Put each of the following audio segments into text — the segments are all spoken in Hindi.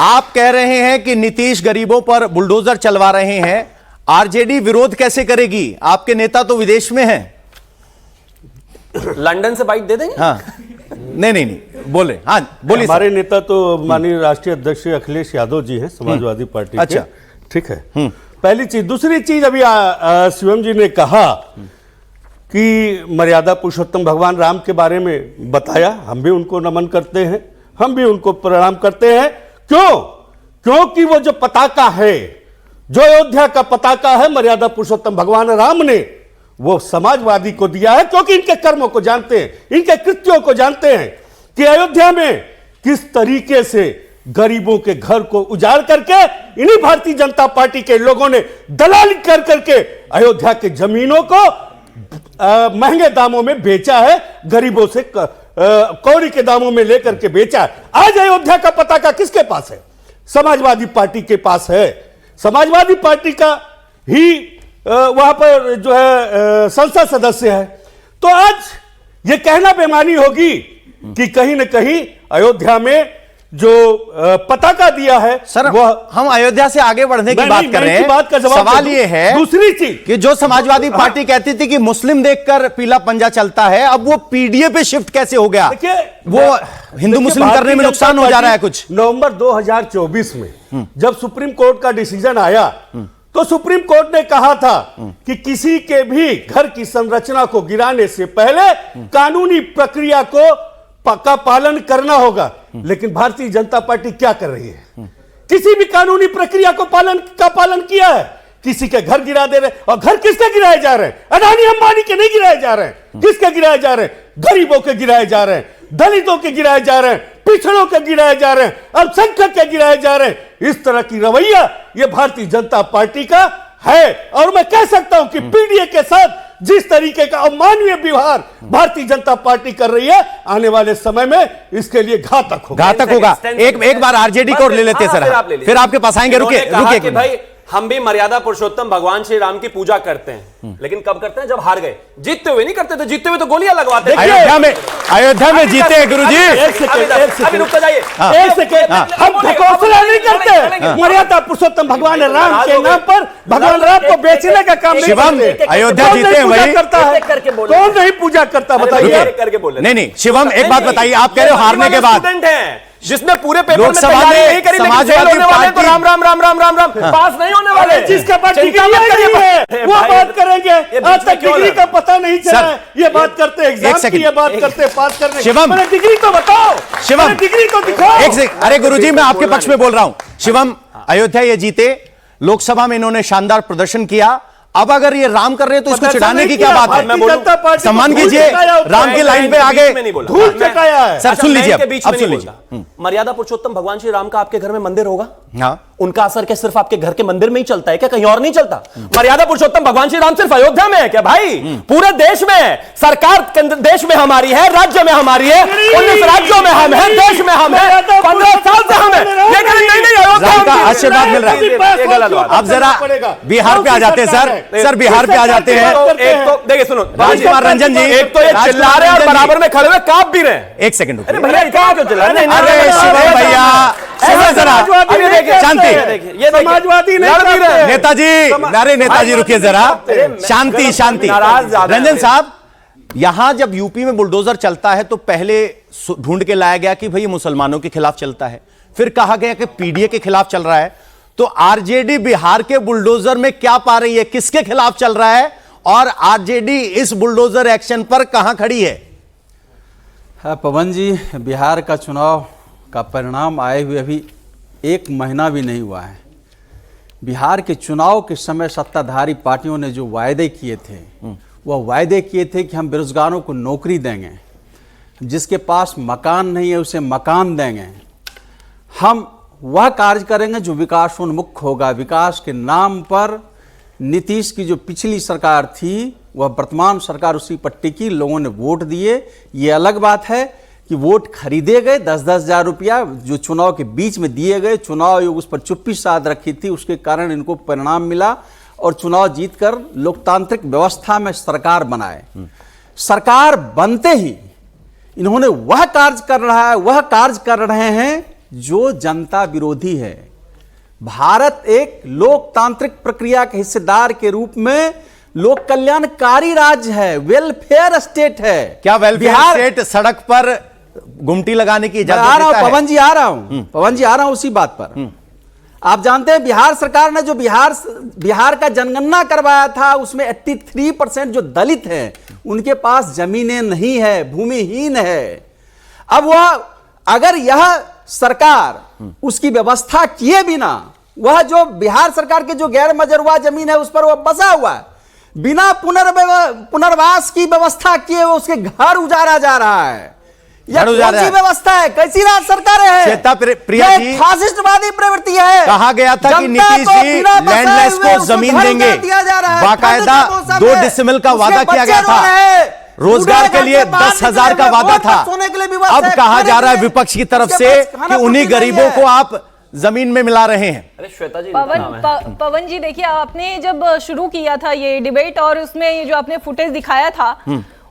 आप कह रहे हैं कि नीतीश गरीबों पर बुलडोजर चलवा रहे हैं, आरजेडी विरोध कैसे करेगी? आपके नेता तो विदेश में हैं। लंदन से बाइट दे देंगे? हाँ, नहीं, बोले। हाँ, बोलिए। हमारे नेता तो माननीय राष्ट्रीय अध्यक्ष अखिलेश यादव जी हैं, समाजवादी पार्टी के। अच्छा, ठीक है। पहली चीज। दूसरी चीज, अभी शिवम जी ने कहा कि मर्यादा पुरुषोत्तम भगवान राम के बारे में बताया। हम भी उनको नमन करते हैं, हम भी उनको प्रणाम करते हैं। क्यों? क्योंकि वो जो पताका है, जो अयोध्या का पताका है, मर्यादा पुरुषोत्तम भगवान राम ने वो समाजवादी को दिया है, क्योंकि इनके कर्मों को जानते हैं, इनके कृत्यों को जानते हैं कि अयोध्या में किस तरीके से गरीबों के घर को उजाड़ करके इन्हीं भारतीय जनता पार्टी के लोगों ने दलाली कर करके अयोध्या के जमीनों को महंगे दामों में बेचा है, गरीबों से कौड़ी के दामों में लेकर के बेचा है। आज अयोध्या का पताका किसके पास है? समाजवादी पार्टी के पास है। समाजवादी पार्टी का ही वहां पर जो है संसद सदस्य है। तो आज ये कहना बेईमानी होगी कि कहीं ना कहीं अयोध्या में जो पताका दिया है सर, वह हम अयोध्या से आगे बढ़ने की बात कर रहे हैं। बात का सवाल ये है, दूसरी चीज कि जो समाजवादी पार्टी कहती थी कि मुस्लिम देखकर पीला पंजा चलता है, अब वो पीडीए पे शिफ्ट कैसे हो गया? वो हिंदू मुस्लिम करने में नुकसान हो जा रहा है कुछ। नवंबर 2024 में जब सुप्रीम कोर्ट का डिसीजन आया तो सुप्रीम कोर्ट ने कहा था कि किसी के भी घर की संरचना को गिराने से पहले कानूनी प्रक्रिया को का पालन करना होगा। लेकिन भारतीय जनता पार्टी क्या कर रही है? किसी भी कानूनी प्रक्रिया को पालन किया है? किसी के घर गिरा दे रहे। और घर किसके गिराए जा रहे हैं? अडानी अंबानी के नहीं गिराए जा रहे हैं। किसके गिराए जा रहे हैं? गरीबों के गिराए जा रहे हैं, दलितों के गिराए जा रहे हैं, पिछड़ों के गिराए जा रहे हैं, अल्पसंख्यक के गिराए जा रहे हैं। इस तरह की रवैया ये भारतीय जनता पार्टी का है। और मैं कह सकता हूं कि पीडीए के साथ जिस तरीके का अमानवीय व्यवहार भारतीय जनता पार्टी कर रही है, आने वाले समय में इसके लिए घातक होगा। एक बार आरजेडी को ले लेते सर, फिर आपके पास आएंगे। रुके भाई, हम भी मर्यादा पुरुषोत्तम भगवान श्री राम की पूजा करते हैं, लेकिन कब करते हैं? जब हार गए। जीतते हुए नहीं करते, तो जीतते हुए तो गोलियां लगवाते हैं। अयोध्या में जीते हैं गुरुजी। अभी रुक जाइए, एक सेकेंड। हम घोषणा नहीं करते। मर्यादा पुरुषोत्तम भगवान राम के नाम पर भगवान राम को बेचने का काम नहीं करते। अयोध्या जीते हैं वही करता है। कौन नहीं पूजा करता? बताइए। करके बोले नहीं, शिवम एक बात बताइए, आप कह रहे हो हारने के बाद जिसने पूरे पेपर में लोकसभा तैयारी में नहीं करी, समाजवादी पार्टी तो राम राम राम राम राम राम पास नहीं होने वाले। जिसका पास डिग्री नहीं है वो बात करेंगे। आज तक डिग्री का पता नहीं चला। ये बात करते एग्जाम की, ये बात करते पास करने। शिवम, डिग्री तो बताओ। शिवम, डिग्री तो दिखाओ। एक सेकंड। अरे गुरुजी, मैं आपके पक्ष में बोल रहा हूं। शिवम, अयोध्या ये जीते, लोकसभा में इन्होंने शानदार प्रदर्शन किया। अब अगर ये राम कर रहे हैं तो इसको चिढ़ाने की क्या बात है? सम्मान कीजिए, राम की लाइन पे आगे धूल चटाया है। सर सुन लीजिए, अब सुन लीजिए। मर्यादा पुरुषोत्तम भगवान श्री राम का आपके घर में मंदिर होगा? हाँ। उनका असर क्या सिर्फ आपके घर के मंदिर में ही चलता है क्या? कहीं और नहीं चलता? मर्यादा पुरुषोत्तम भगवान श्री राम सिर्फ अयोध्या में है क्या भाई? पूरे देश में है। सरकार देश में हमारी है, राज्य में हमारी है, 19 राज्यों में हम हैं, देश में हम हैं, 15 साल से हम हैं। नहीं, राम का आशीर्वाद मिल रहा है। अब जरा बिहार पे आ जाते हैं सर, बिहार पे आ जाते हैं। एक तो देखिए, सुनो राजकुमार रंजन जी, एक तो ये चिल्ला रहे हैं और बराबर में खड़े हुए कांप भी रहे हैं। एक सेकंड भैया, क्या क्यों चिल्ला रहे हैं? अरे शिवम भैया, शांति। ये समाजवादी नेताजी, अरे नेताजी रुकिए जरा, शांति। रंजन साहब, यहां जब यूपी में बुलडोजर चलता है तो पहले ढूंढ के लाया गया कि भाई मुसलमानों के खिलाफ चलता है, फिर कहा गया कि पीडीए के खिलाफ चल रहा है। तो आरजेडी बिहार के बुलडोजर में क्या पा रही है? किसके खिलाफ चल रहा है? और आरजेडी इस बुलडोजर एक्शन पर कहां खड़ी है? पवन जी, बिहार का चुनाव का परिणाम आए हुए अभी 1 महीना भी नहीं हुआ है। बिहार के चुनाव के समय सत्ताधारी पार्टियों ने जो वायदे किए थे, वह वायदे किए थे कि हम बेरोजगारों को नौकरी देंगे, जिसके पास मकान नहीं है उसे मकान देंगे, हम वह कार्य करेंगे जो विकासोन्मुख होगा। विकास के नाम पर नीतीश की जो पिछली सरकार थी वह वर्तमान सरकार उसी पर टिकी, लोगों ने वोट दिए। ये अलग बात है कि वोट खरीदे गए, 10-10 हज़ार रुपया जो चुनाव के बीच में दिए गए। चुनाव आयोग उस पर चुप्पी साध रखी थी, उसके कारण इनको परिणाम मिला और चुनाव जीतकर लोकतांत्रिक व्यवस्था में सरकार बनाए। सरकार बनते ही इन्होंने वह कार्य कर रहे हैं जो जनता विरोधी है। भारत एक लोकतांत्रिक प्रक्रिया के हिस्सेदार के रूप में लोक कल्याणकारी राज्य है, वेलफेयर स्टेट है। क्या वेलफेयर स्टेट सड़क पर गुमटी लगाने की इजाजत आ रहा देता हूं है? पवन जी, आ रहा हूं पवन जी, आ रहा हूं उसी बात पर। आप जानते हैं बिहार सरकार ने जो बिहार का जनगणना करवाया था, उसमें 83% जो दलित हैं उनके पास जमीनें नहीं है, भूमिहीन है। अब वह अगर यह सरकार उसकी व्यवस्था किए बिना, वह जो बिहार सरकार के जो गैर मजरूआ जमीन है उस पर वह बसा हुआ है, बिना पुनर्वास की व्यवस्था किए उसके घर उजाड़ा जा रहा है। यह कौन सी व्यवस्था है? कैसी राज सरकार है? श्वेता प्रिया जी, फासिस्टवादी प्रवृत्ति है। कहा गया था कि नीतीश जी लैंडलेस को जमीन देंगे, बाकायदा 2 डिसमिल का वादा किया गया था, रोजगार के लिए 10,000 का वादा था। अब कहा जा रहा है विपक्ष की तरफ से कि उन्हीं गरीबों को आप जमीन में मिला रहे हैं। अरे श्वेता जी, पवन जी देखिए, आपने जब शुरू किया था ये डिबेट और उसमें ये जो आपने फुटेज दिखाया था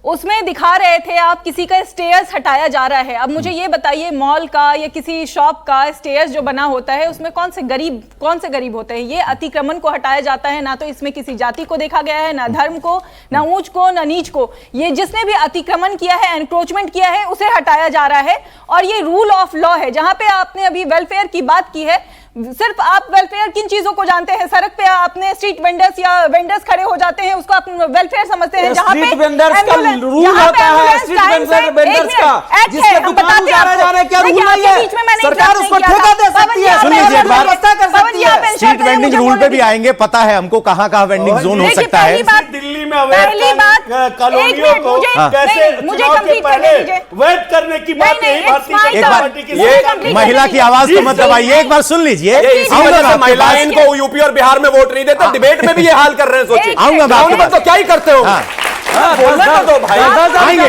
उसमें दिखा रहे थे आप किसी का स्टेयर्स हटाया जा रहा है। अब मुझे ये बताइए, मॉल का या किसी शॉप का स्टेयर्स जो बना होता है उसमें कौन से गरीब होते हैं? ये अतिक्रमण को हटाया जाता है, ना तो इसमें किसी जाति को देखा गया है, ना धर्म को, ना ऊंच को, ना नीच को। ये जिसने भी अतिक्रमण किया है, एनक्रोचमेंट किया है, उसे हटाया जा रहा है। और ये रूल ऑफ लॉ है। जहां पे आपने अभी वेलफेयर की बात की है, सिर्फ आप वेलफेयर किन चीजों को जानते हैं? सड़क पे आपने स्ट्रीट वेंडर्स या वेंडर्स खड़े हो जाते हैं, उसको आप वेलफेयर समझते हैं। जहां पे स्ट्रीट वेंडर्स का रूल होता है, स्ट्रीट वेंडर्स का, जिसका दुकान उजाड़ा जा रहा है, क्या रूल नहीं है? सरकार उसको ठेका दे सकती है, सुन लीजिए एक बार, व्यवस्था कर सकती है। स्ट्रीट वेंडिंग रूल पे भी आएंगे, पता है हमको कहाँ कहाँ वेंडिंग जोन हो सकता है। दिल्ली में अवैध कॉलोनियों को कैसे चुनाव के पहले वैध करने की बात यही भारतीय जनता पार्टी की। ये महिला की आवाज तो मत दबाइए, एक बार सुन लीजिए। महिलाएं इनको यूपी और बिहार में वोट नहीं देते, डिबेट में भी ये हाल कर रहे हैं। सोचिए, आऊंगा मैं आपके पास। तो क्या ही करते हो? हाँ। बोलना तो दो भाई, आएंगे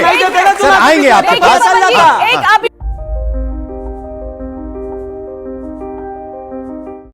सर, आएंगे आपके पास। एक